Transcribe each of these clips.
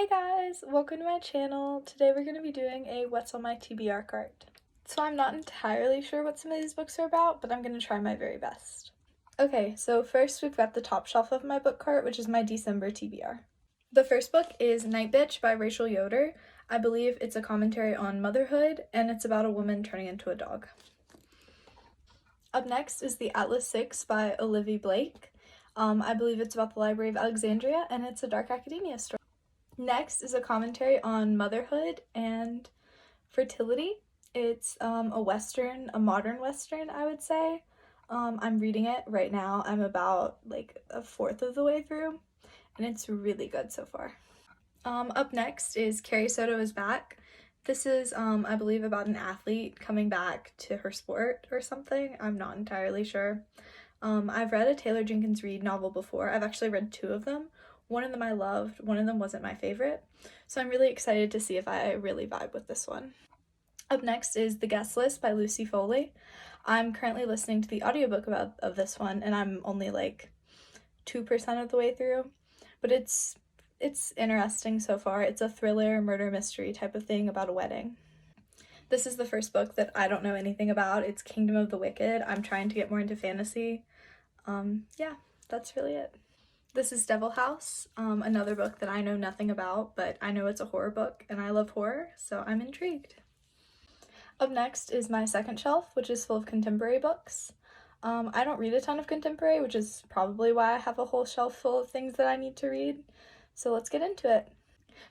Hey guys, welcome to my channel. Today we're going to be doing a What's on My TBR card. So I'm not entirely sure what some of these books are about, but I'm going to try my very best. Okay, so first we've got the top shelf of my book cart, which is my December TBR. The first book is Night Bitch by Rachel Yoder. I believe it's a commentary on motherhood, and it's about a woman turning into a dog. Up next is The Atlas Six by Olivia Blake. I believe it's about the Library of Alexandria, and it's a dark academia story. Next is a commentary on motherhood and fertility. It's a modern Western, I would say. I'm reading it right now. I'm about like a fourth of the way through, and it's really good so far. Up next is Carrie Soto is Back. This is, I believe, about an athlete coming back to her sport or something. I'm not entirely sure. I've read a Taylor Jenkins Reid novel before. I've actually read two of them. One of them I loved, one of them wasn't my favorite. So I'm really excited to see if I really vibe with this one. Up next is The Guest List by Lucy Foley. I'm currently listening to the audiobook of this one, and I'm only like 2% of the way through. But it's interesting so far. It's a thriller, murder mystery type of thing about a wedding. This is the first book that I don't know anything about. It's Kingdom of the Wicked. I'm trying to get more into fantasy. Yeah, that's really it. This is Devil House, another book that I know nothing about, but I know it's a horror book, and I love horror, so I'm intrigued. Up next is my second shelf, which is full of contemporary books. I don't read a ton of contemporary, which is probably why I have a whole shelf full of things that I need to read. So let's get into it.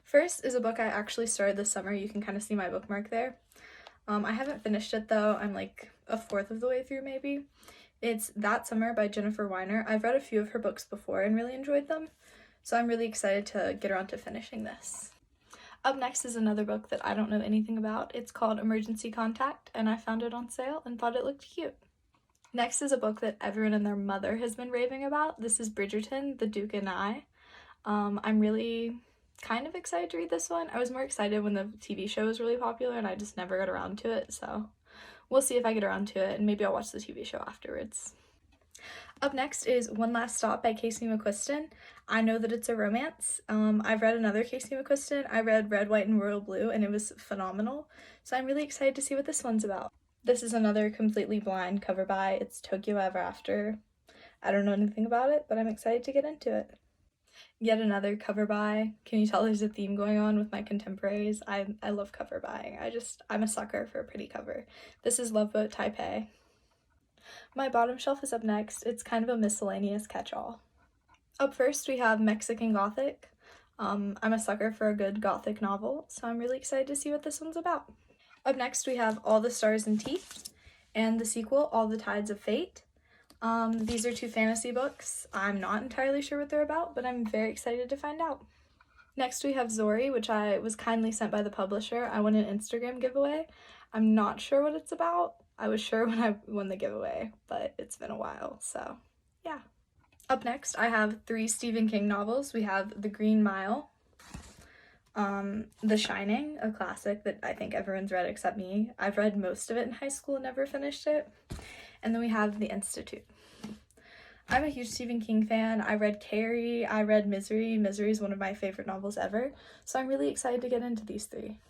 First is a book I actually started this summer. You can kind of see my bookmark there. I haven't finished it though. I'm like a fourth of the way through maybe. It's That Summer by Jennifer Weiner. I've read a few of her books before and really enjoyed them, so I'm really excited to get around to finishing this. Up next is another book that I don't know anything about. It's called Emergency Contact, and I found it on sale and thought it looked cute. Next is a book that everyone and their mother has been raving about. This is Bridgerton, The Duke and I. I'm really kind of excited to read this one. I was more excited when the TV show was really popular and I just never got around to it, so we'll see if I get around to it, and maybe I'll watch the TV show afterwards. Up next is One Last Stop by Casey McQuiston. I know that it's a romance. I've read another Casey McQuiston. I read Red, White, and Royal Blue, and it was phenomenal, so I'm really excited to see what this one's about. This is another completely blind cover by. It's Tokyo Ever After. I don't know anything about it, but I'm excited to get into it. Yet another cover buy. Can you tell there's a theme going on with my contemporaries? I love cover buying. I'm a sucker for a pretty cover. This is Love Boat Taipei. My bottom shelf is up next. It's kind of a miscellaneous catch-all. Up first we have Mexican Gothic. I'm a sucker for a good Gothic novel, so I'm really excited to see what this one's about. Up next we have All the Stars and Teeth, and the sequel, All the Tides of Fate. These are two fantasy books. I'm not entirely sure what they're about, but I'm very excited to find out. Next we have Zori, which I was kindly sent by the publisher. I won an Instagram giveaway. I'm not sure what it's about. I was sure when I won the giveaway, but it's been a while, so yeah. Up next I have 3 Stephen King novels. We have The Green Mile, The Shining, a classic that I think everyone's read except me. I've read most of it in high school and never finished it. And then we have The Institute. I'm a huge Stephen King fan. I read Carrie, I read Misery. Misery is one of my favorite novels ever, so I'm really excited to get into these 3.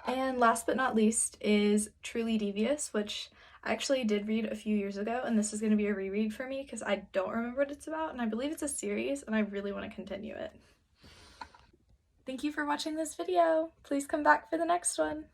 And last but not least is Truly Devious, which I actually did read a few years ago, and this is going to be a reread for me because I don't remember what it's about, and I believe it's a series, and I really want to continue it. Thank you for watching this video. Please come back for the next one.